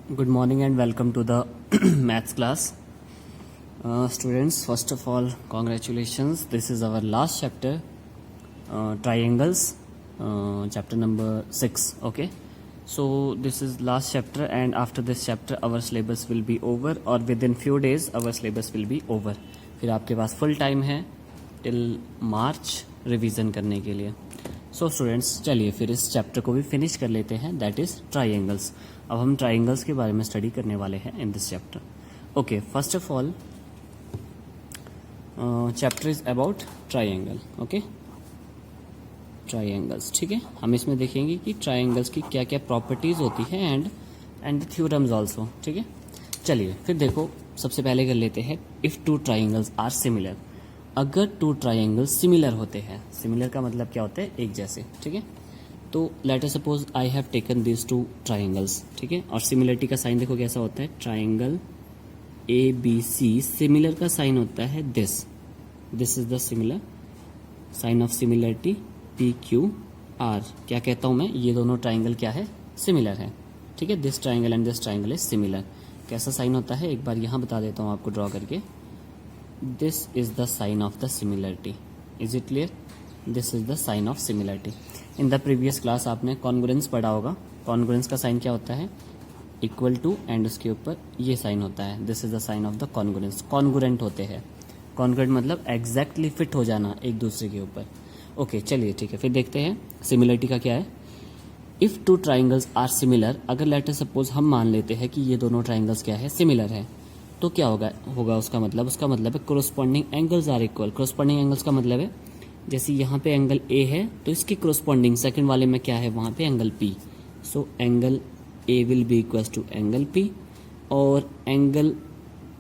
Good morning and welcome to the maths class. Students, first of all, congratulations. This is our last chapter, triangles, chapter number 6. Okay. So this is last chapter, and after this chapter our syllabus will be over, or within few days our syllabus will be over. फिर आपके पास full time है till March revision करने के लिए. So students, चलिए फिर इस chapter को भी फिनिश कर लेते हैं, दैट इज़ ट्राइंगल्स. अब हम ट्राइंगल्स के बारे में स्टडी करने वाले हैं in this chapter. Okay, first of all chapter is about triangle. Okay, triangles. ठीक है, हम इसमें देखेंगे कि ट्राइंगल्स की क्या क्या प्रॉपर्टीज़ होती हैं एंड थ्योरम्स ऑल्सो. ठीक है, चलिए फिर देखो, सबसे पहले कर लेते हैं if two triangles are similar. अगर टू ट्राइंगल्स सिमिलर होते हैं, सिमिलर का मतलब क्या होता है, एक जैसे. ठीक है, तो late us suppose I have taken this two triangles. ठीक है, और सिमिलरिटी का साइन देखो कैसा होता है, triangle A B C, similar का साइन होता है this is the similar sign of similarity P Q R. क्या कहता हूँ मैं, ये दोनों ट्राइंगल क्या है, सिमिलर है. ठीक है, this triangle and this triangle is similar. कैसा साइन होता है, एक बार यहाँ बता देता हूँ आपको ड्रॉ करके. This is the sign of the similarity. Is it clear? This is the sign of similarity. In the previous class आपने कॉन्ग्रुएंस पढ़ा होगा. कॉन्ग्रुएंस का साइन क्या होता है, इक्वल टू एंड उसके ऊपर ये साइन होता है. This is the sign of the congruence. Congruent होते हैं. कॉन्ग्रुएंट मतलब एग्जैक्टली फिट हो जाना एक दूसरे के ऊपर. ओके, चलिए ठीक है, फिर देखते हैं सिमिलरिटी का क्या है. If two triangles are similar, अगर लेट अस सपोज हम मान लेते हैं कि ये दोनों ट्राइंगल्स क्या है, सिमिलर है, तो क्या होगा उसका मतलब है corresponding angles are equal. Corresponding angles का मतलब है जैसे यहाँ पे एंगल ए है तो इसके कोरोस्पॉन्डिंग सेकंड वाले में क्या है, वहाँ पे angle P. So angle A will be equals to angle P और angle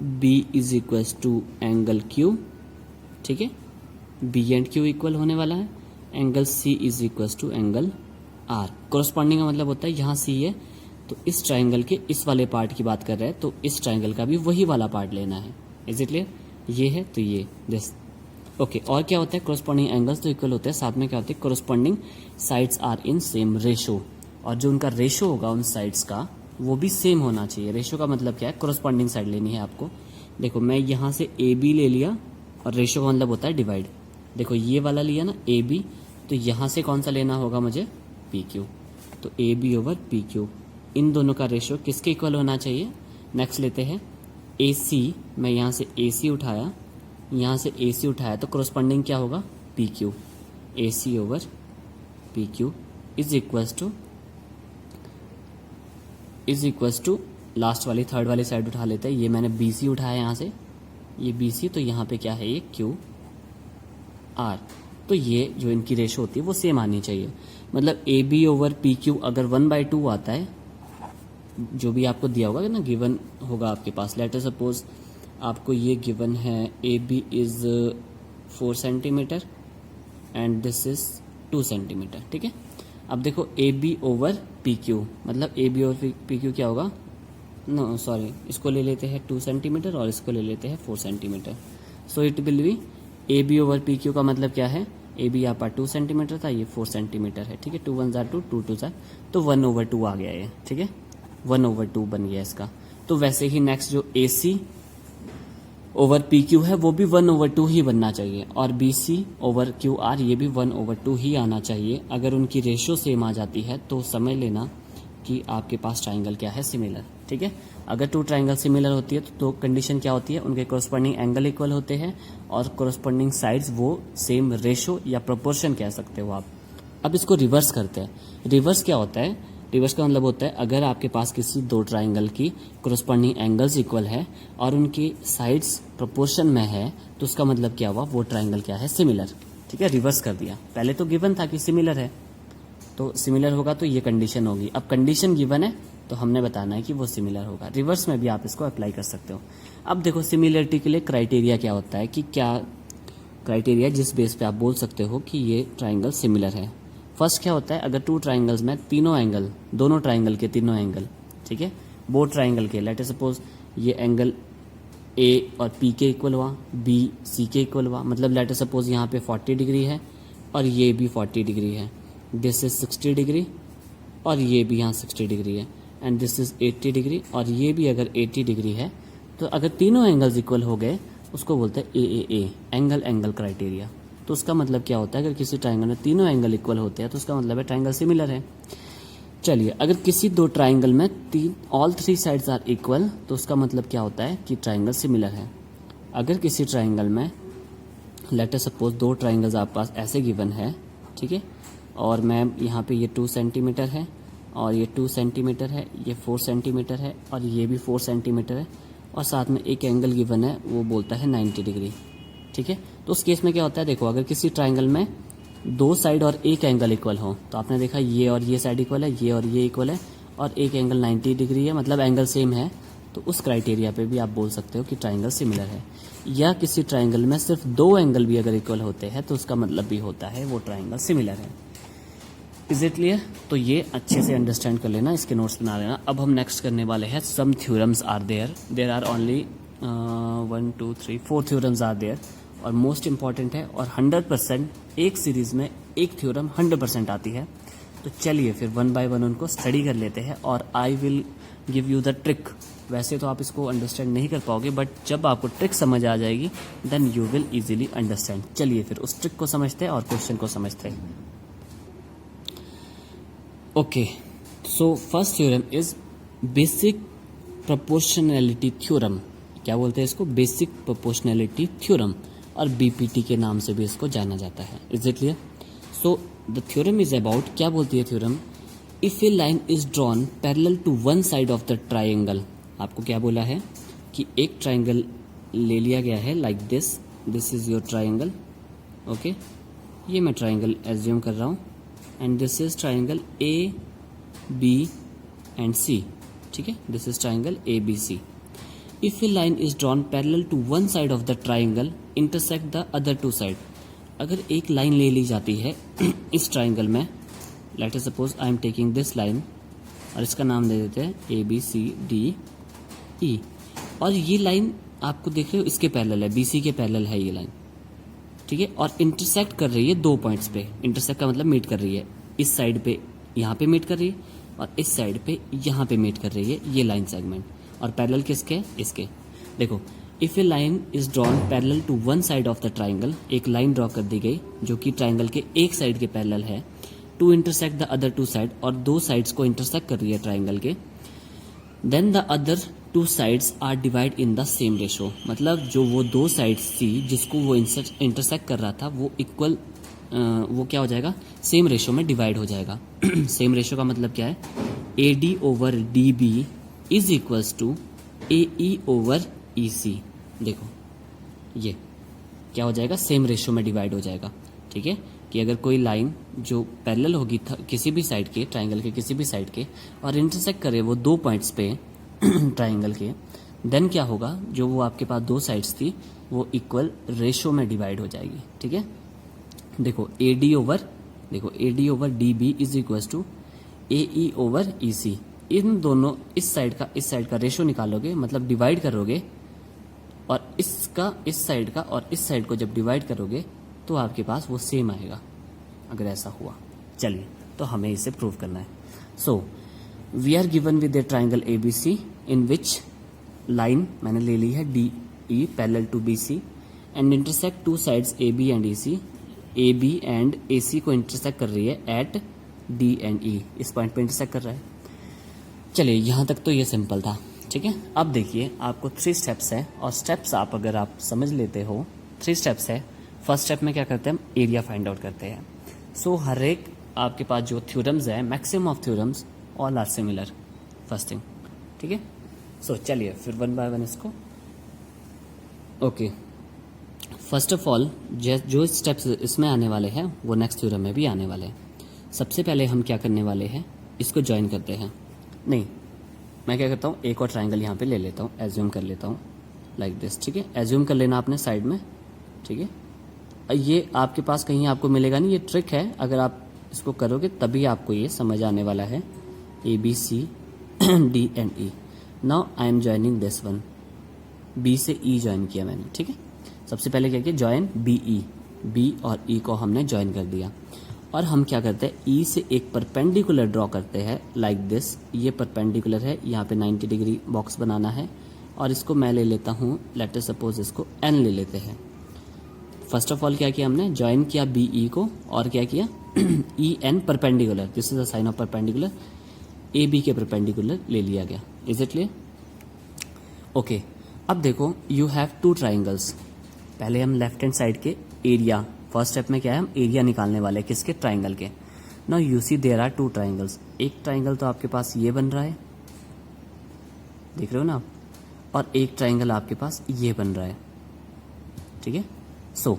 B is equals to angle Q. ठीक है, बी एंड क्यू इक्वल होने वाला है. Angle C is equals to angle R. Corresponding का मतलब होता है यहाँ सी है तो इस ट्राइंगल के इस वाले पार्ट की बात कर रहे हैं, तो इस ट्राइंगल का भी वही वाला पार्ट लेना है. Is it clear? ये है तो ये दिस. ओके, और क्या होता है, कोरोस्पॉन्डिंग एंगल्स तो इक्वल होते हैं, साथ में क्या होते हैं, corresponding sides are in same ratio. और जो उनका रेशो होगा उन साइड्स का वो भी सेम होना चाहिए. रेशो का मतलब क्या है, कोरोस्पॉन्डिंग साइड लेनी है आपको. देखो मैं यहाँ से ए बी ले लिया और रेशो का मतलब होता है डिवाइड. देखो ये वाला लिया ना ए बी, तो यहाँ से कौन सा लेना होगा मुझे, पी क्यू. तो A B over P Q, इन दोनों का रेशियो किसके इक्वल होना चाहिए. नेक्स्ट लेते हैं ए सी. मैं यहाँ से ए सी उठाया, यहाँ से ए सी उठाया तो कोरोस्पॉन्डिंग क्या होगा, P Q. A C over P Q is equals to last वाली थर्ड वाली साइड उठा लेते हैं. ये मैंने बी सी उठाया यहाँ से, ये बी सी, तो यहाँ पे क्या है, ये क्यू आर. तो ये जो इनकी रेशो होती है वो सेम आनी चाहिए. मतलब A B over P Q अगर 1/2 आता है, जो भी आपको दिया होगा ना, गिवन होगा आपके पास. लेट अस सपोज आपको ये गिवन है A B is 4 centimetre and this is 2 centimetre. ठीक है, अब देखो A B over P Q, मतलब A B over P Q क्या होगा, नो सॉरी, इसको ले लेते हैं 2 सेंटीमीटर और इसको ले लेते हैं 4 centimeter. So it will be A B over P Q का मतलब क्या है, ए बी यहाँ पर 2 सेंटीमीटर था, ये 4 सेंटीमीटर है. ठीक है, 2 1 2, 2 2 जार, तो 1/2 आ गया ये. ठीक है, 1/2 बन गया इसका. तो वैसे ही नेक्स्ट जो A C over P Q है वो भी 1/2 ही बनना चाहिए, और B C over Q R ये भी 1/2 ही आना चाहिए. अगर उनकी रेशियो सेम आ जाती है तो समझ लेना कि आपके पास ट्राइंगल क्या है, सिमिलर. ठीक है, अगर टू ट्राइंगल सिमिलर होती है तो कंडीशन क्या होती है, उनके कोरोस्पॉन्डिंग एंगल इक्वल होते हैं और कोरोस्पॉन्डिंग साइड्स वो सेम रेशो या प्रोपोर्शन कह सकते हो आप. अब इसको रिवर्स करते हैं. रिवर्स क्या होता है, रिवर्स का मतलब होता है अगर आपके पास किसी दो ट्राइंगल की कोरोस्पॉन्डिंग एंगल्स इक्वल है और उनकी साइड्स प्रोपोर्शन में है, तो उसका मतलब क्या हुआ, वो ट्राइंगल क्या है, सिमिलर. ठीक है, रिवर्स कर दिया. पहले तो गिवन था कि सिमिलर है, तो सिमिलर होगा तो ये कंडीशन होगी. अब कंडीशन गिवन है तो हमने बताना है कि वो सिमिलर होगा. रिवर्स में भी आप इसको अप्लाई कर सकते हो. अब देखो सिमिलरिटी के लिए क्राइटेरिया क्या होता है, कि क्या क्राइटेरिया जिस बेस पे आप बोल सकते हो कि ये ट्राइंगल सिमिलर है. फर्स्ट क्या होता है, अगर टू ट्राइंगल्स में तीनों एंगल, दोनों ट्राइंगल के तीनों एंगल, ठीक है, बोथ ट्राइंगल के, लेट अस सपोज ये एंगल ए और पी के इक्वल हुआ, बी सी के इक्वल हुआ, मतलब लेट अस सपोज यहाँ पे 40 डिग्री है और ये भी 40 डिग्री है. दिस इज 60 डिग्री और ये भी यहाँ 60 डिग्री है. एंड दिस इज 80 डिग्री, और ये भी अगर 80 डिग्री है, तो अगर तीनों एंगल्स इक्वल हो गए उसको बोलते हैं ए एंगल एंगल क्राइटेरिया। तो उसका मतलब क्या होता है, अगर किसी ट्राइंगल में तीनों एंगल इक्वल होते हैं तो उसका मतलब है ट्राइंगल सिमिलर है। चलिए, अगर किसी दो ट्राइंगल में all three sides are equal, तो उसका मतलब क्या होता है कि ट्राइंगल सिमिलर है। अगर किसी ट्राइंगल में लेट अस सपोज दो ट्राइंगल्स आपके पास ऐसे गिवन है, ठीक है, और मैं यहाँ पे ये 2 सेंटीमीटर है और ये 2 सेंटीमीटर है, ये 4 सेंटीमीटर है और ये भी 4 सेंटीमीटर है, और साथ में एक एंगल गिवन है वो बोलता है 90 डिग्री, ठीक है। तो उस केस में क्या होता है, देखो अगर किसी ट्राइंगल में दो साइड और एक एंगल इक्वल हो, तो आपने देखा ये और ये साइड इक्वल है, ये और ये इक्वल है, और एक एंगल 90 डिग्री है, मतलब एंगल सेम है, तो उस क्राइटेरिया पे भी आप बोल सकते हो कि ट्राइंगल सिमिलर है। या किसी ट्राइंगल में सिर्फ दो एंगल भी अगर इक्वल होते हैं तो उसका मतलब भी होता है वो ट्राइंगल सिमिलर है। Is it clear? तो ये अच्छे से अंडरस्टैंड कर लेना, इसके नोट्स बना लेना। अब हम नेक्स्ट करने वाले हैं some theorems are there are only 1 2 3 4 theorems are there, और मोस्ट इंपॉर्टेंट है, और 100% एक सीरीज में एक थ्योरम 100% आती है। तो चलिए फिर वन बाय वन उनको स्टडी कर लेते हैं, और I will give you the trick. वैसे तो आप इसको अंडरस्टैंड नहीं कर पाओगे, बट जब आपको ट्रिक समझ आ जाएगी then you will easily understand. चलिए फिर उस ट्रिक को समझते हैं और क्वेश्चन को समझते हैं। Okay, so first theorem is basic proportionality theorem. क्या बोलते हैं इसको? बेसिक प्रोपोर्शनैलिटी थ्योरम, और बीपीटी के नाम से भी इसको जाना जाता है। Is it clear? So the theorem is about, क्या बोलती है theorem, if a line is drawn parallel to one side of the triangle. आपको क्या बोला है कि एक ट्राइंगल ले लिया गया है like this is your triangle, okay, ये मैं ट्राइंगल एज्यूम कर रहा हूँ, and this is triangle A B and C, ठीक है, this is triangle A B C. If a line is drawn parallel to one side of the triangle intersect the other two side. अगर एक line ले ली जाती है इस triangle में, late us suppose I am taking this line, और इसका नाम दे देते हैं ए बी सी डी ई, और ये लाइन आपको देख रहे हो इसके पैरेलल है, बीसी के पैरेलल है ये लाइन, ठीक है, और इंटरसेक्ट कर रही है दो पॉइंट्स पे। इंटरसेक्ट का मतलब मीट कर रही है, इस साइड पे यहाँ पे मीट कर रही है, और इस साइड पे यहाँ पे मीट कर रही है ये लाइन सेगमेंट, और पैरेलल किसके? इसके। देखो, if a line is drawn parallel to one side of the triangle, एक लाइन ड्रॉ कर दी गई जो कि ट्राइंगल के एक साइड के पैरेलल है, to intersect the other two side, और दो साइड्स को इंटरसेक्ट कर रही है ट्राइंगल के, then the other two sides are divide in the same ratio. मतलब जो वो दो साइड्स थी जिसको वो इंटरसेक्ट कर रहा था वो इक्वल, वो क्या हो जाएगा? सेम रेशो में डिवाइड हो जाएगा। सेम रेशो का मतलब क्या है? A D over D B is equals to A E over E C. देखो ये क्या हो जाएगा? सेम रेशो में डिवाइड हो जाएगा, ठीक है, कि अगर कोई लाइन जो पैरेलल होगी किसी भी साइड के, ट्राइंगल के किसी भी साइड के, और इंटरसेक्ट करे वो दो पॉइंट्स पे ट्राइंगल के, देन क्या होगा? जो वो आपके पास दो साइड्स थी वो इक्वल रेशो में डिवाइड हो जाएगी, ठीक है। देखो A D over D B is equal to A E over E C. इन दोनों, इस साइड का रेशो निकालोगे, मतलब डिवाइड करोगे, और इसका इस साइड का और इस साइड को जब डिवाइड करोगे तो आपके पास वो सेम आएगा, अगर ऐसा हुआ। चलिए, तो हमें इसे प्रूव करना है। So we are given with a triangle A B C in which line मैंने ले ली है D E parallel to B C, and intersect two sides A B and E C. A B and A C को intersect कर रही है eight D and ई, इस point पे इंटरसेक्ट कर रहा है। चलिए, यहाँ तक तो ये सिंपल था, ठीक है। अब देखिए, आपको 3 स्टेप्स है, और स्टेप्स आप अगर आप समझ लेते हो, 3 स्टेप्स है। फर्स्ट स्टेप में क्या करते हैं? हम एरिया फाइंड आउट करते हैं। सो हर एक आपके पास जो थ्योरम्स है, maximum of theorems all are similar, first thing, ठीक है। सो चलिए फिर वन बाय वन इसको। ओके, फर्स्ट ऑफ ऑल जो स्टेप्स इसमें आने वाले हैं वो नेक्स्ट थ्योरम में भी आने वाले हैं। सबसे पहले हम क्या करने वाले हैं? इसको ज्वाइन करते हैं। नहीं, मैं क्या करता हूँ, एक और ट्राइंगल यहाँ पे ले लेता हूँ, एज्यूम कर लेता हूँ लाइक दिस, ठीक है। एज्यूम कर लेना आपने साइड में, ठीक है। ये आपके पास कहीं आपको मिलेगा नहीं, ये ट्रिक है, अगर आप इसको करोगे तभी आपको ये समझ आने वाला है। A B C D and E. Now I am joining this one, B से ई ज्वाइन किया मैंने, ठीक है। सबसे पहले क्या किया? ज्वाइन बी ई, बी और ई को हमने ज्वाइन कर दिया। और हम क्या करते हैं, ई से एक परपेंडिकुलर ड्रॉ करते हैं लाइक दिस। ये परपेंडिकुलर है, यहाँ पे 90 डिग्री बॉक्स बनाना है और इसको मैं ले लेता हूँ, लेट अस सपोज इसको एन ले लेते हैं। फर्स्ट ऑफ ऑल क्या किया हमने, ज्वाइन किया बी ई को और क्या किया E N perpendicular, this is the sign of perpendicular, A B के परपेंडिकुलर ले लिया गया। Is it clear? ओके, अब देखो यू हैव टू ट्राइंगल्स। पहले हम लेफ्ट हैंड साइड के एरिया, फर्स्ट स्टेप में क्या है, हम एरिया निकालने वाले हैं किसके, ट्राइंगल के। Now you see there are two triangles. एक ट्राइंगल तो आपके पास ये बन रहा है, देख रहे हो ना आप, और एक ट्राइंगल आपके पास ये बन रहा है, ठीक है। सो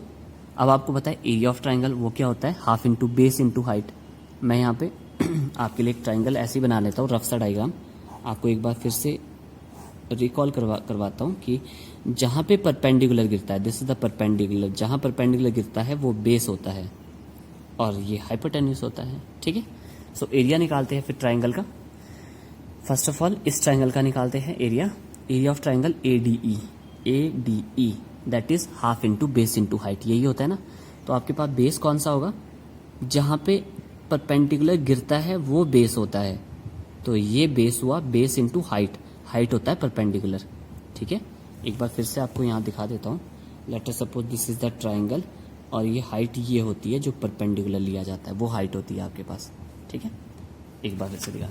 अब आपको पता है एरिया ऑफ ट्राइंगल वो क्या होता है, half into base into height. मैं यहाँ पे आपके लिए एक ट्राइंगल ऐसे ही बना लेता हूँ, रफ सा डायग्राम आपको एक बार फिर से रिकॉल करवाता हूँ कि जहाँ पे परपेंडिकुलर गिरता है, दिस इज द परपेंडिकुलर, जहाँ परपेंडिकुलर गिरता है वो बेस होता है और ये हाइपोटेन्यूस होता है, ठीक है। सो एरिया निकालते हैं फिर ट्राइंगल का। फर्स्ट ऑफ ऑल इस ट्राइंगल का निकालते हैं area. Area of triangle A D E that is half into base into height, यही होता है ना। तो आपके पास बेस कौन सा होगा, जहाँ पे परपेंडिकुलर गिरता है वो बेस होता है, तो ये बेस हुआ, बेस इंटू हाइट, हाइट होता है परपेंडिकुलर, ठीक है। एक बार फिर से आपको यहाँ दिखा देता हूँ, late us suppose this is the triangle और ये हाइट ये होती है जो परपेंडिकुलर लिया जाता है, वो हाइट होती है आपके पास, ठीक है। एक बार फिर से दिखा,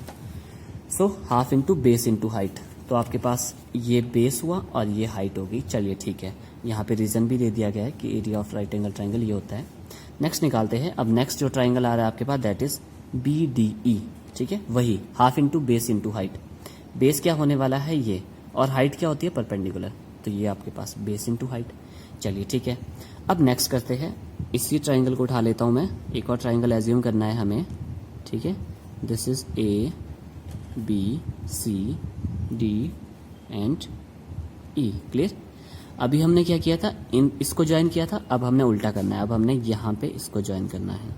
so half into base into height, तो आपके पास ये बेस हुआ और ये हाइट होगी। चलिए ठीक है, यहाँ पे रीजन भी दे दिया गया है कि area of right angle triangle ये होता है। नेक्स्ट निकालते हैं। अब नेक्स्ट जो ट्राइंगल आ रहा है आपके पास that is B D E, ठीक है, वही half into base into height. Base क्या होने वाला है ये, और हाइट क्या होती है परपेंडिकुलर, तो ये आपके पास बेस इंटू हाइट। चलिए ठीक है, अब नेक्स्ट करते हैं, इसी ट्राइंगल को उठा लेता हूँ मैं, एक और ट्राइंगल एज्यूम करना है हमें, ठीक है। This is A B C D and E, clear. अभी हमने क्या किया था, इसको ज्वाइन किया था, अब हमने उल्टा करना है, अब हमने यहाँ पे इसको ज्वाइन करना है,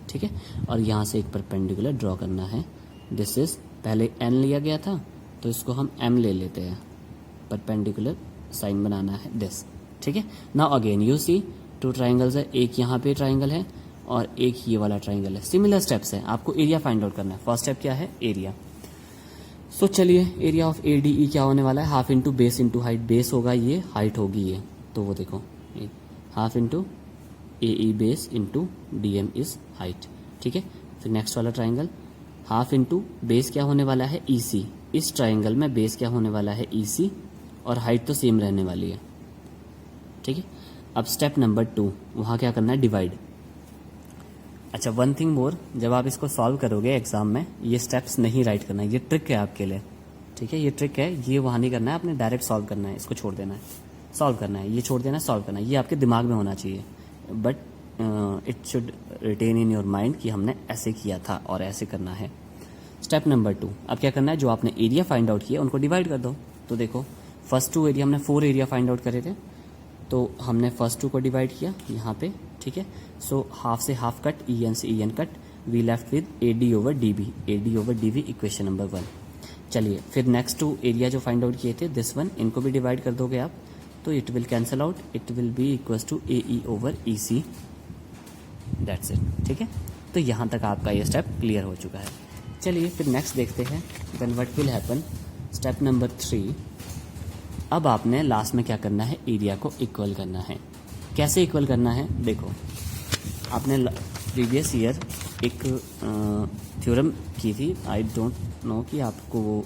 ठीक है, और यहाँ से एक परपेंडिकुलर ड्रॉ करना है। दिस इज, पहले एन लिया गया था तो इसको हम एम ले लेते हैं, परपेंडिकुलर साइन बनाना है दिस, ठीक है। Now again you see two triangles है, एक यहाँ पे ट्राइंगल है और एक ये वाला ट्राइंगल है। सिमिलर स्टेप्स है, आपको एरिया फाइंड आउट करना है। फर्स्ट स्टेप क्या है, एरिया। सो चलिए area of A D E क्या होने वाला है, half into base into height, base होगा ये, हाइट होगी ये, तो वो देखो half into A E base into D M is height, ठीक है। फिर नेक्स्ट वाला ट्राइंगल, हाफ इंटू बेस क्या होने वाला है ई सी, इस ट्राइंगल में बेस क्या होने वाला है ई सी और हाइट तो सेम रहने वाली है, ठीक है। अब स्टेप नंबर 2, वहाँ क्या करना है, डिवाइड। अच्छा वन थिंग मोर, जब आप इसको सॉल्व करोगे एग्जाम में, ये स्टेप्स नहीं राइट करना है, ये ट्रिक है आपके लिए, ठीक है, ये ट्रिक है, ये वहाँ नहीं करना है, आपने डायरेक्ट सॉल्व करना है, इसको छोड़ देना है, सॉल्व करना है, ये छोड़ देना है, सॉल्व करना है, ये आपके दिमाग में होना चाहिए, but it should retain in your mind कि हमने ऐसे किया था और ऐसे करना है। स्टेप नंबर 2, अब क्या करना है, जो आपने एरिया फाइंड आउट किया उनको डिवाइड कर दो। तो देखो फर्स्ट 2 एरिया हमने 4 एरिया फाइंड आउट करे थे, तो हमने फर्स्ट 2 को डिवाइड किया यहाँ पे, ठीक है। सो हाफ से हाफ कट, ई एन से E N cut, we left with A D over D B, A D over D B equation number 1। चलिए फिर नेक्स्ट 2 एरिया जो फाइंड आउट किए थे दिस वन, इनको भी डिवाइड कर दोगे आप, तो it will cancel out, it will be equals to A E over E C, that's it, ठीक है। तो यहाँ तक आपका ये स्टेप क्लियर हो चुका है। चलिए फिर नेक्स्ट देखते हैं, then what will happen. Step number 3, अब आपने लास्ट में क्या करना है, एरिया को इक्वल करना है। कैसे इक्वल करना है, देखो आपने प्रीवियस ईयर एक थ्योरम की थी, आई डोंट नो कि आपको वो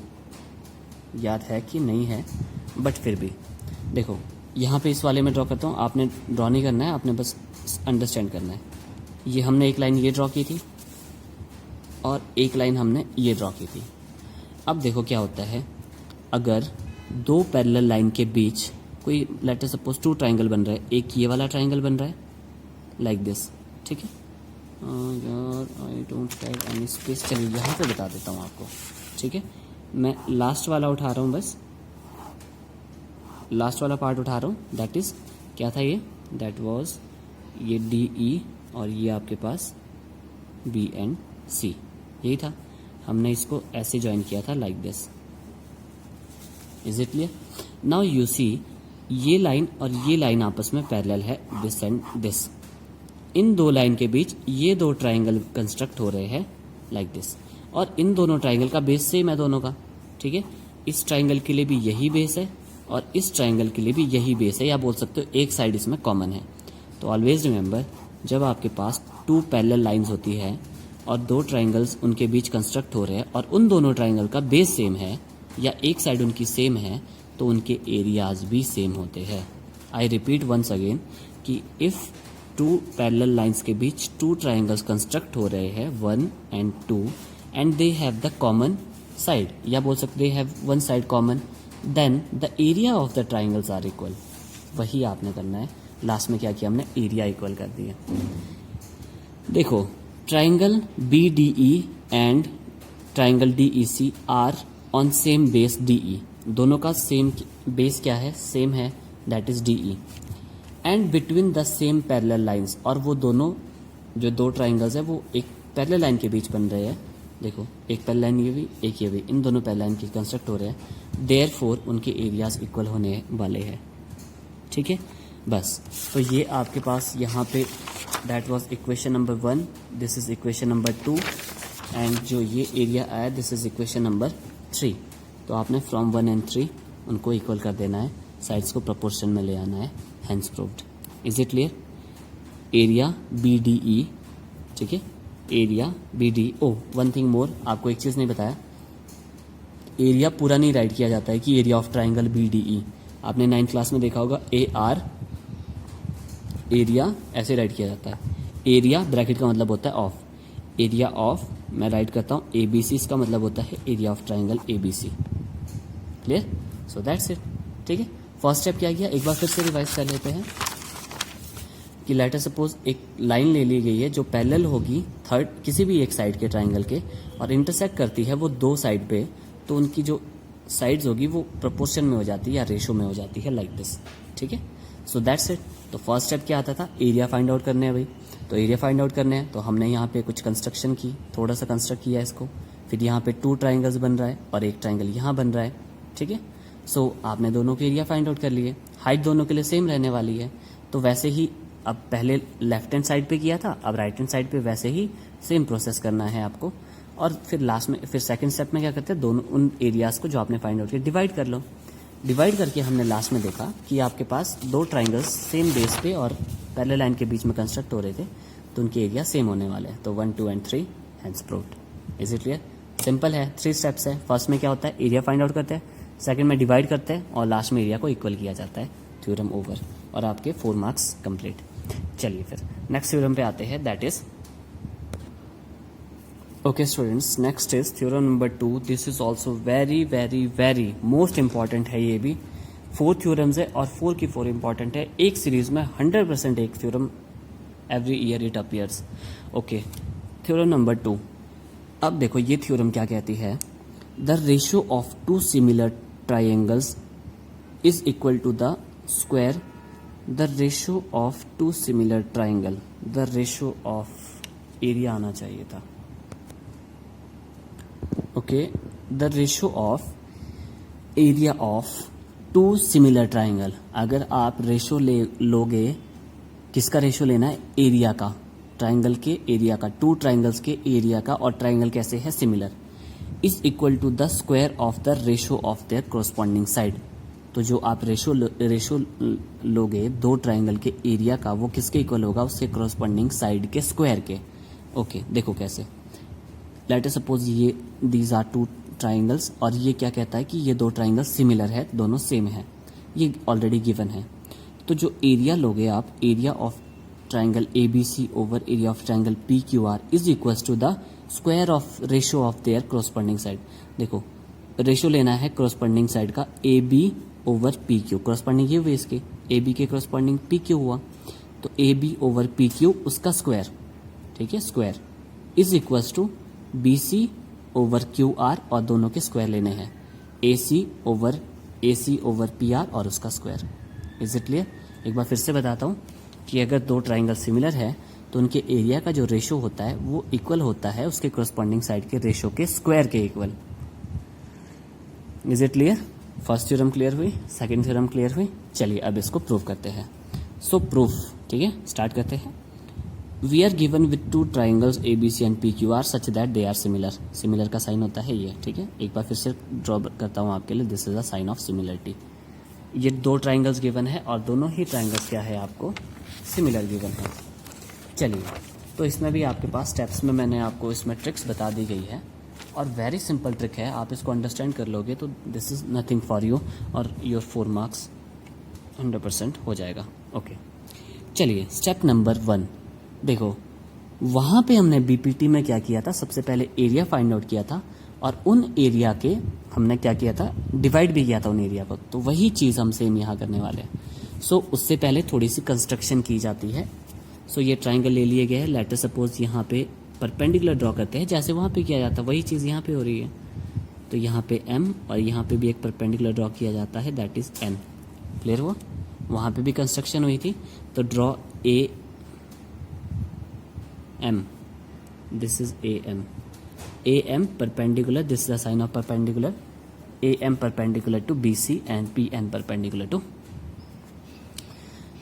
याद है कि नहीं है, बट फिर भी देखो यहाँ पे इस वाले में ड्रॉ करता हूँ, आपने ड्रॉ नहीं करना है, आपने बस अंडरस्टैंड करना है। ये हमने एक लाइन ये ड्रॉ की थी और एक लाइन हमने ये ड्रॉ की थी। अब देखो क्या होता है, अगर 2 पैरेलल लाइन के बीच कोई लेट अस सपोज 2 ट्राइंगल बन रहा है, एक ये वाला ट्राइंगल बन रहा है लाइक दिस, ठीक है। यार I don't have any space, चलिए यहाँ पे बता देता हूँ आपको, ठीक है। मैं लास्ट वाला उठा रहा हूँ, बस लास्ट वाला पार्ट उठा रहा हूँ, दैट इज़ क्या था ये, दैट वाज ये डी ई और ये आपके पास बी एंड सी, यही था। हमने इसको ऐसे ज्वाइन किया था like this, is it clear. Now you see ये लाइन और ये लाइन आपस में पैरेलल है, दिस एंड दिस, इन दो लाइन के बीच ये दो ट्राइंगल कंस्ट्रक्ट हो रहे हैं लाइक दिस, और इन दोनों ट्राइंगल का बेस सेम है दोनों का, ठीक है। इस ट्राइंगल के लिए भी यही बेस है और इस ट्राइंगल के लिए भी यही बेस है, या बोल सकते हो एक साइड इसमें कॉमन है। तो ऑलवेज रिमेंबर, जब आपके पास टू पैरेलल लाइंस होती है और दो ट्राइंगल्स उनके बीच कंस्ट्रक्ट हो रहे हैं और उन दोनों ट्राइंगल का बेस सेम है या एक साइड उनकी सेम है, तो उनके एरियाज भी सेम होते हैं। आई रिपीट वंस अगेन कि इफ़ टू पैरेलल लाइंस के बीच टू ट्राइंगल्स कंस्ट्रक्ट हो रहे हैं 1 and 2 and they have the common side, या बोल सकते they have one side common, then the area of the triangles are equal. वही आपने करना है। लास्ट में क्या किया हमने, एरिया इक्वल कर दिया। देखो, triangle BDE and triangle DEC are on same base DE, दोनों का सेम बेस क्या है, सेम है, that is DE, and between the same parallel lines, और वो दोनों जो दो ट्राइंगल्स है वो एक पैरेलल लाइन के बीच बन रहे हैं। देखो, एक पैरेलल लाइन ये भी, एक ये भी, इन दोनों पैरेलल लाइन के कंस्ट्रक्ट हो रहे हैं, देयरफॉर उनके एरियाज इक्वल होने वाले हैं, ठीक है। बस, तो ये आपके पास यहाँ पे that was equation number 1, this is equation number 2, and जो ये एरिया आया दिस इज इक्वेशन नंबर 3। तो आपने फ्रॉम 1 and 3 उनको इक्वल कर देना है, साइड्स को प्रोपोर्शन में ले आना है, hence proved. Is it clear? Area BDE, ठीक है, area BD। Oh, one thing more, आपको एक चीज़ नहीं बताया, एरिया पूरा नहीं राइट किया जाता है कि एरिया ऑफ ट्राइंगल BDE। आपने 9th क्लास में देखा होगा AR एरिया ऐसे राइट किया जाता है। एरिया ब्रैकेट का मतलब होता है ऑफ, एरिया ऑफ, मैं राइट करता हूँ ABC, इसका मतलब होता है area of triangle ABC। Clear? So that's it, ठीक है। फर्स्ट स्टेप क्या किया, एक बार फिर से रिवाइज कर लेते हैं कि लेटर सपोज एक लाइन ले ली गई है जो पैरेलल होगी थर्ड किसी भी एक साइड के ट्राइंगल के और इंटरसेक्ट करती है वो दो साइड पे, तो उनकी जो साइड्स होगी वो प्रोपोर्शन में हो जाती है या रेशो में हो जाती है लाइक दिस, ठीक है। सो दैट्स इट। तो फर्स्ट स्टेप क्या आता था, एरिया फाइंड आउट करने हैं भाई। तो एरिया फाइंड आउट करने हैं तो हमने यहाँ पे कुछ कंस्ट्रक्शन की, थोड़ा सा कंस्ट्रक्ट किया इसको, फिर यहाँ पे टू ट्राइंगल्स बन रहा है और एक ट्राइंगल यहाँ बन रहा है, ठीक है। सो आपने दोनों के एरिया फाइंड आउट कर लिए, हाइट दोनों के लिए सेम रहने वाली है। तो वैसे ही अब पहले लेफ्ट हैंड साइड पे किया था, अब राइट हैंड साइड पे वैसे ही सेम प्रोसेस करना है आपको। और फिर लास्ट में, फिर सेकंड स्टेप में क्या करते हैं, दोनों उन एरियाज को जो आपने फाइंड आउट किया डिवाइड कर लो। डिवाइड करके हमने लास्ट में देखा कि आपके पास दो ट्राइंगल्स सेम बेस पे और पैरेलल लाइन के बीच में कंस्ट्रक्ट हो रहे थे, तो उनके एरिया सेम होने वाले हैं। तो 1, 2 and 3 hence proved. Is it clear? Simple है, 3 स्टेप्स है। फर्स्ट में क्या होता है, एरिया फाइंड आउट करते हैं, सेकंड में डिवाइड करते हैं और लास्ट में एरिया को इक्वल किया जाता है। थ्योरम ओवर, और आपके 4 मार्क्स कंप्लीट। चलिए फिर नेक्स्ट थ्योरम पे आते हैं, that is okay students, next is theorem number 2। This is also very very very most important है। ये भी 4 थ्योरम्स है और 4 की 4 इंपॉर्टेंट है। एक सीरीज में 100% एक theorem every year it appears. Okay, theorem number 2। अब देखो ये थ्योरम क्या कहती है, the ratio of two similar triangles is equal to the square the ratio of two similar triangle. The ratio of area आना चाहिए था। ओके, the ratio of area of two similar triangle. अगर आप रेशियो लोगे, किसका रेशियो लेना है, एरिया का, ट्राइंगल के एरिया का, टू ट्राइंगल्स के एरिया का, और ट्राइंगल कैसे है, similar, is equal to the square of the ratio of their corresponding side. तो जो आप रेशियो लोगे दो ट्राइंगल के एरिया का, वो किसके इक्वल होगा, उसके कोरस्पॉन्डिंग साइड के स्क्वायर के। ओके, देखो कैसे, लेट अस सपोज ये दीज आर टू ट्राइंगल्स और ये क्या कहता है कि ये दो ट्राइंगल्स सिमिलर है, दोनों सेम है, ये ऑलरेडी गिवन है। तो जो एरिया लोगे आप, area of triangle ABC over area of triangle PQR is equals to the square of ratio of their corresponding side. देखो रेशियो लेना है कोरस्पॉन्डिंग साइड का, AB ओवर PQ, कोरस्पॉन्डिंग ये हुए इसके, AB के कोरस्पॉन्डिंग PQ हुआ, तो AB ओवर PQ उसका स्क्वायर, ठीक है, square is equals to BC over QR, और दोनों के स्क्वायर लेने हैं, AC ओवर PR और उसका स्क्वायर। Is it clear? एक बार फिर से बताता हूँ कि अगर दो ट्राइंगल सिमिलर है तो उनके एरिया का जो रेशो होता है वो इक्वल होता है उसके कोरस्पॉन्डिंग साइड के रेशो के स्क्वायर के equal. Is it clear? First theorem clear हुई, सेकंड थ्योरम क्लियर हुई। चलिए अब इसको प्रूव करते हैं। सो प्रूफ, ठीक है, स्टार्ट करते हैं। We are given with two triangles A B C and P Q R such that they are similar. Similar का साइन होता है ये, ठीक है। एक बार फिर से ड्रॉ करता हूँ आपके लिए, this is a sign of similarity. ये दो ट्राइंगल्स गिवन है और दोनों ही ट्राइंगल्स क्या है आपको सिमिलर गिवन है। चलिए, तो इसमें भी आपके पास स्टेप्स में मैंने आपको इसमें ट्रिक्स बता दी गई है और वेरी सिंपल ट्रिक है, आप इसको अंडरस्टैंड कर लोगे तो this is nothing for you और योर 4 मार्क्स 100% हो जाएगा। ओके, चलिए स्टेप नंबर 1 देखो, वहाँ पे हमने बीपीटी में क्या किया था, सबसे पहले एरिया फाइंड आउट किया था और उन एरिया के हमने क्या किया था, डिवाइड भी किया था उन एरिया को। तो वही चीज़ हम सेम यहाँ करने वाले हैं। सो उससे पहले थोड़ी सी कंस्ट्रक्शन की जाती है। सो ये ट्राइंगल ले लिए गए हैं, लेटर सपोज यहाँ पे परपेंडिकुलर ड्रॉ करते हैं जैसे वहाँ पे किया जाता है, वही चीज़ यहाँ पे हो रही है। तो यहाँ पे एम और यहाँ पे भी एक परपेंडिकुलर ड्रॉ किया जाता है, दैट इज़ एन। क्लियर हुआ? वहाँ पे भी कंस्ट्रक्शन हुई थी। तो draw A M, this is A M perpendicular, this is the sign of perpendicular, A M perpendicular to B C and P N perpendicular to.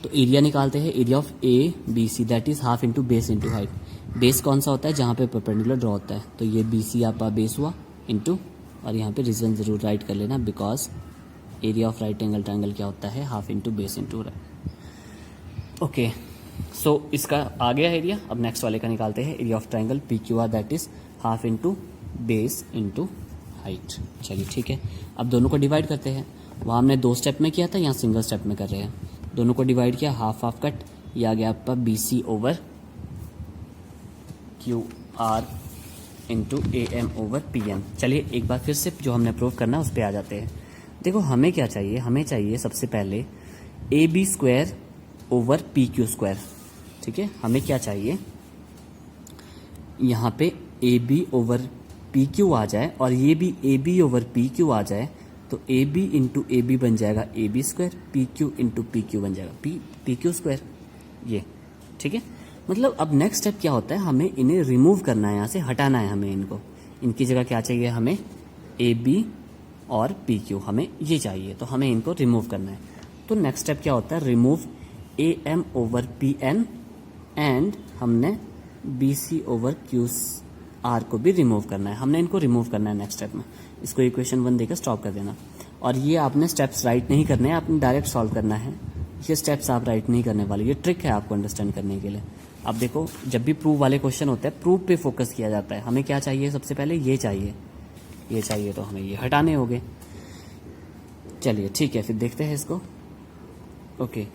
तो एरिया निकालते हैं, area of A B C that is half into base into height. Base कौन सा होता है, जहाँ पे perpendicular draw होता है। तो ये बी सी आपका बेस हुआ इंटू, और यहाँ पे रीजन जरूर राइट कर लेना because area of right angle triangle क्या होता है, half into base into right. Okay, so इसका आ गया एरिया। अब नेक्स्ट वाले का निकालते हैं, area of triangle P Q are that is half into base into height. चलिए ठीक है, अब दोनों को डिवाइड करते हैं। वहाँ हमने 2 स्टेप में किया था, यहाँ सिंगल स्टेप में कर रहे हैं। दोनों को डिवाइड किया, हाफ हाफ कट, ये आ गया आपका B C over Q R into A M over P M. चलिए एक बार फिर से जो हमने प्रूव करना है उस पर आ जाते हैं। देखो हमें क्या चाहिए, हमें चाहिए सबसे पहले A B square over P Q square. ठीक है, हमें क्या चाहिए, यहाँ पे A B over P Q आ जाए और ये भी A B over P Q आ जाए, तो A B into A B बन जाएगा A B square, P Q into P Q बन जाएगा पी क्यू स्क्वायर। ये ठीक है, मतलब अब नेक्स्ट स्टेप क्या होता है, हमें इन्हें रिमूव करना है, यहाँ से हटाना है हमें इनको। इनकी जगह क्या चाहिए हमें, ए बी और पी क्यू हमें ये चाहिए, तो हमें इनको रिमूव करना है। तो नेक्स्ट स्टेप क्या होता है, remove A M over P N and हमने B C over Q R को भी रिमूव करना है। हमने इनको रिमूव करना है नेक्स्ट स्टेप में। इसको इक्वेशन 1 देकर स्टॉप कर देना। और ये आपने स्टेप्स राइट नहीं करने हैं, आपने डायरेक्ट सॉल्व करना है। ये स्टेप्स आप राइट नहीं करने वाले, ये ट्रिक है आपको अंडरस्टैंड करने के लिए। अब देखो, जब भी प्रूव वाले क्वेश्चन होते हैं, प्रूव पे फोकस किया जाता है। हमें क्या चाहिए, सबसे पहले ये चाहिए, तो हमें ये हटाने होंगे। चलिए ठीक है, फिर देखते हैं इसको। ओके,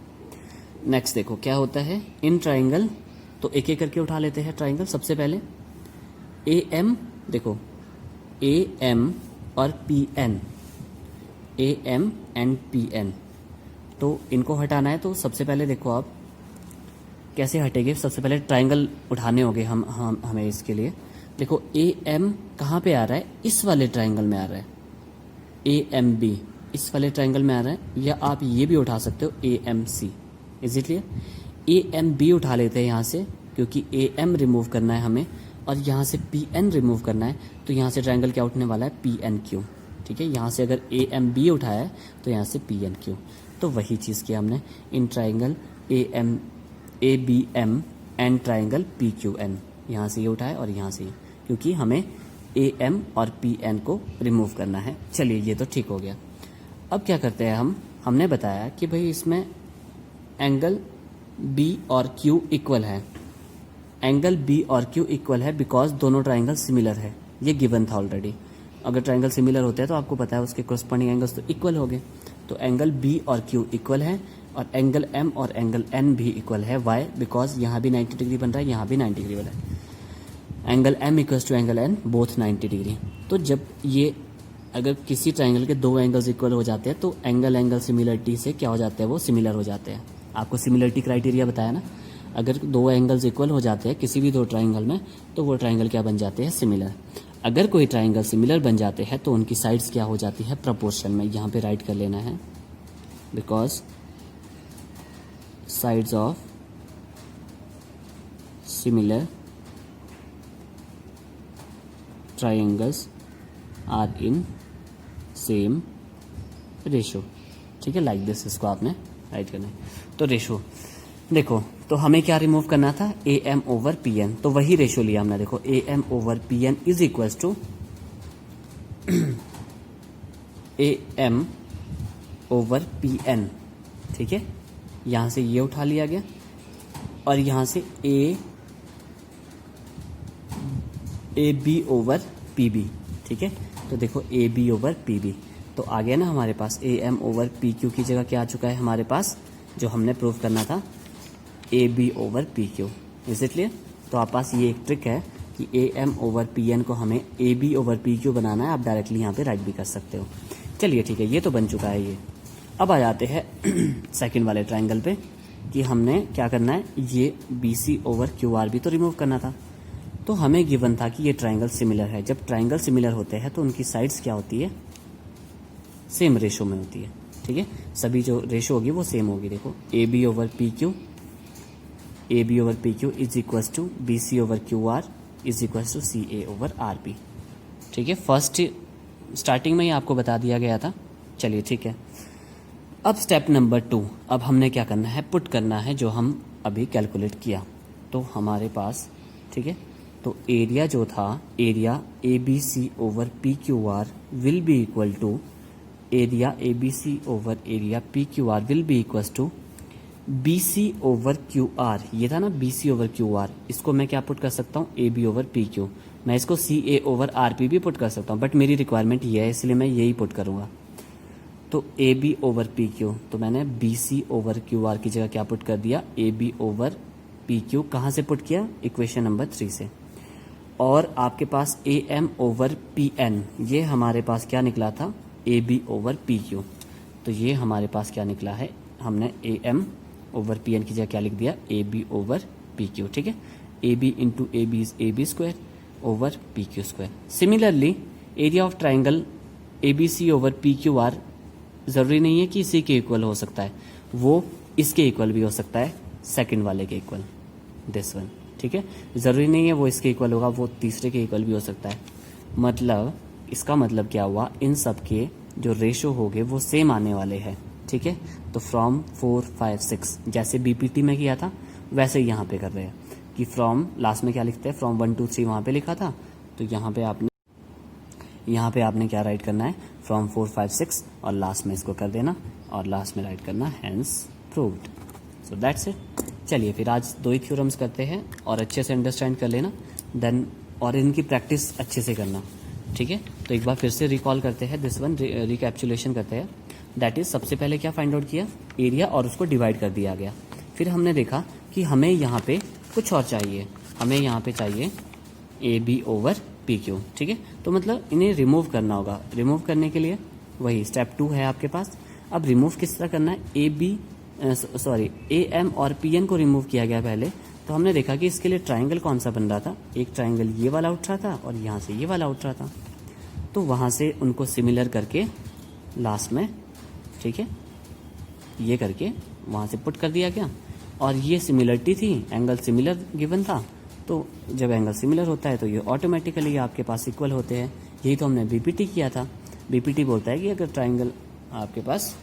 नेक्स्ट देखो क्या होता है, इन ट्राइंगल, तो एक एक करके उठा लेते हैं ट्राइंगल। सबसे पहले ए एम, देखो ए एम और P N, A M and P N, तो इनको हटाना है। तो सबसे पहले देखो आप कैसे हटेंगे, सबसे पहले ट्राइंगल उठाने होंगे हमें इसके लिए। देखो ए एम कहाँ पे आ रहा है, इस वाले ट्राइंगल में आ रहा है, ए एम बी इस वाले ट्राइंगल में आ रहा है, या आप ये भी उठा सकते हो A M C. Is it clear? A M B उठा लेते हैं यहाँ से, क्योंकि ए एम रिमूव करना है हमें और यहाँ से पी एन रिमूव करना है। तो यहाँ से ट्राइंगल क्या उठने वाला है, पी एन क्यू। ठीक है, यहाँ से अगर ए एम बी उठाया है तो यहाँ से पी एन क्यू। तो वही चीज़ किया हमने in triangle A B M and triangle P Q N. यहाँ से ये उठाया और यहाँ से ये, क्योंकि हमें ए एम और पी एन को रिमूव करना है। चलिए ये तो ठीक हो गया। अब क्या करते हैं हमने बताया कि भाई इसमें एंगल बी और क्यू इक्वल है। एंगल बी और क्यू इक्वल है बिकॉज दोनों ट्राइंगल सिमिलर है, ये गिवन था ऑलरेडी। अगर ट्राइंगल सिमिलर होते हैं तो आपको पता है उसके कोरस्पॉन्डिंग एंगल्स तो इक्वल हो गए। तो एंगल बी और क्यू इक्वल है और एंगल एम और एंगल एन भी इक्वल है। वाई? बिकॉज यहाँ भी 90 डिग्री बन रहा है, यहाँ भी 90 डिग्री बन रहा है। Angle M equals to angle N both 90 degree. तो जब ये अगर किसी ट्राइंगल के 2 एंगल्स इक्वल हो जाते हैं तो एंगल सिमिलरिटी से क्या हो जाते हैं, वो सिमिलर हो जाते हैं। आपको सिमिलरिटी क्राइटेरिया बताया ना, अगर 2 एंगल्स इक्वल हो जाते हैं किसी भी 2 ट्राइंगल में तो वो ट्राइंगल क्या बन जाते हैं, सिमिलर। अगर कोई ट्राइंगल सिमिलर बन जाते हैं तो उनकी साइड्स क्या हो जाती है, प्रपोर्शन में। यहाँ पे राइट कर लेना है, because sides of similar triangles are in same ratio. ठीक है, लाइक दिस, इसको आपने राइट करना है। तो रेशो देखो तो हमें क्या रिमूव करना था, A M over P N, तो वही रेशियो लिया हमने। देखो A M over P N is equal to A M over P N, ठीक है। यहां से ये उठा लिया गया और यहां से A B over P B, ठीक है। तो देखो A B over P B, तो आ गया ना हमारे पास A M over P Q की जगह क्या आ चुका है हमारे पास, जो हमने प्रूव करना था, A B over P Q. Is it clear? तो आप पास ये एक ट्रिक है कि A M over P N को हमें A B over P Q बनाना है। आप डायरेक्टली यहाँ पे राइट भी कर सकते हो। चलिए ठीक है, ये तो बन चुका है ये। अब आ जाते हैं सेकंड वाले ट्राइंगल पे कि हमने क्या करना है, ये B C over Q R भी तो रिमूव करना था। तो हमें गिवन था कि ये ट्राइंगल सिमिलर है। जब ट्राइंगल सिमिलर होते हैं तो उनकी साइड्स क्या होती है, सेम रेशो में होती है, ठीक है। सभी जो रेशो होगी वो सेम होगी। देखो A B over P Q, A B over P Q is equal to B C over Q R is equal to C A over R P, ठीक है। फर्स्ट स्टार्टिंग में ही आपको बता दिया गया था। चलिए ठीक है, अब स्टेप नंबर 2, अब हमने क्या करना है, पुट करना है जो हम अभी कैलकुलेट किया। तो हमारे पास, ठीक है, तो एरिया जो था, area A B C over P Q R will be equal to area A B C over area P Q R will be equal to B C over Q R. ये था ना B C over Q R, इसको मैं क्या put कर सकता हूँ, A B over P Q. मैं इसको C A over R P भी पुट कर सकता हूँ, बट मेरी रिक्वायरमेंट ये है इसलिए मैं यही पुट करूँगा। तो A B over P Q, तो मैंने B C over Q R की जगह क्या पुट कर दिया, A B over P Q. कहाँ से पुट किया, इक्वेशन नंबर 3 से। और आपके पास A M over P N, ये हमारे पास क्या निकला था, A B over P Q. तो ये हमारे पास क्या निकला है, हमने A M over P N की जगह क्या लिख दिया, A B over P Q, ठीक है। A B into A B is A B square over P Q square. Similarly area of triangle A B C over P Q are ज़रूरी नहीं है कि इसी के इक्वल हो सकता है, वो इसके इक्वल भी हो सकता है, सेकंड वाले के इक्वल, दिस वन, ठीक है। ज़रूरी नहीं है वो इसके इक्वल होगा, वो तीसरे के इक्वल भी हो सकता है। मतलब इसका मतलब क्या हुआ, इन सब के जो रेशो होंगे वो सेम आने वाले हैं, ठीक है। तो फ्रॉम 4, 5, 6 जैसे बीपीटी में किया था वैसे ही यहाँ पे कर रहे हैं कि फ्रॉम लास्ट में क्या लिखते हैं, फ्रॉम 1 2 3 वहाँ पे लिखा था, तो यहाँ पे आपने क्या राइट करना है, फ्रॉम 4, 5, 6 और लास्ट में इसको कर देना और लास्ट में राइट करना hence proved. So that's it. चलिए फिर आज 2 ही थ्योरम्स करते हैं और अच्छे से अंडरस्टैंड कर लेना, देन और इनकी प्रैक्टिस अच्छे से करना, ठीक है। तो एक बार फिर से रिकॉल करते हैं, दिस वन रिकैप्चुलेशन करते हैं। दैट इज सबसे पहले क्या फाइंड आउट किया, एरिया, और उसको डिवाइड कर दिया गया। फिर हमने देखा कि हमें यहाँ पे कुछ और चाहिए, हमें यहाँ पे चाहिए A B over P Q, ठीक है। तो मतलब इन्हें रिमूव करना होगा। रिमूव करने के लिए वही स्टेप 2 है आपके पास। अब रिमूव किस तरह करना है, ए एम और पी एन को रिमूव किया गया पहले। तो हमने देखा कि इसके लिए ट्राइंगल कौन सा बन रहा था, एक ट्राइंगल ये वाला उठ रहा था और यहाँ से ये वाला उठ रहा था। तो वहाँ से उनको सिमिलर करके लास्ट में, ठीक है, ये करके वहाँ से पुट कर दिया गया। और ये सिमिलरिटी थी, एंगल सिमिलर गिवन था, तो जब एंगल सिमिलर होता है तो ये ऑटोमेटिकली आपके पास इक्वल होते हैं। यही तो हमने बीपीटी किया था। बीपीटी बोलता है कि अगर ट्राइंगल आपके पास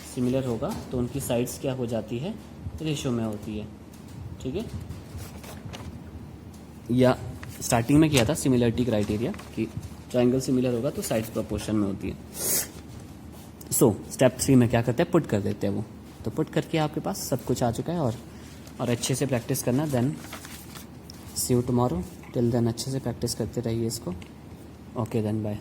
सिमिलर होगा तो उनकी साइड्स क्या हो जाती है, रेशो में होती है, ठीक है। या स्टार्टिंग में किया था सिमिलरिटी क्राइटेरिया कि ट्राइंगल सिमिलर होगा तो साइड्स प्रोपोर्शन में होती है। सो स्टेप 3 में क्या करते हैं, पुट कर देते हैं वो। तो पुट करके आपके पास सब कुछ आ चुका है और अच्छे से प्रैक्टिस करना। Then see you tomorrow, till then अच्छे से प्रैक्टिस करते रहिए इसको। Okay then bye.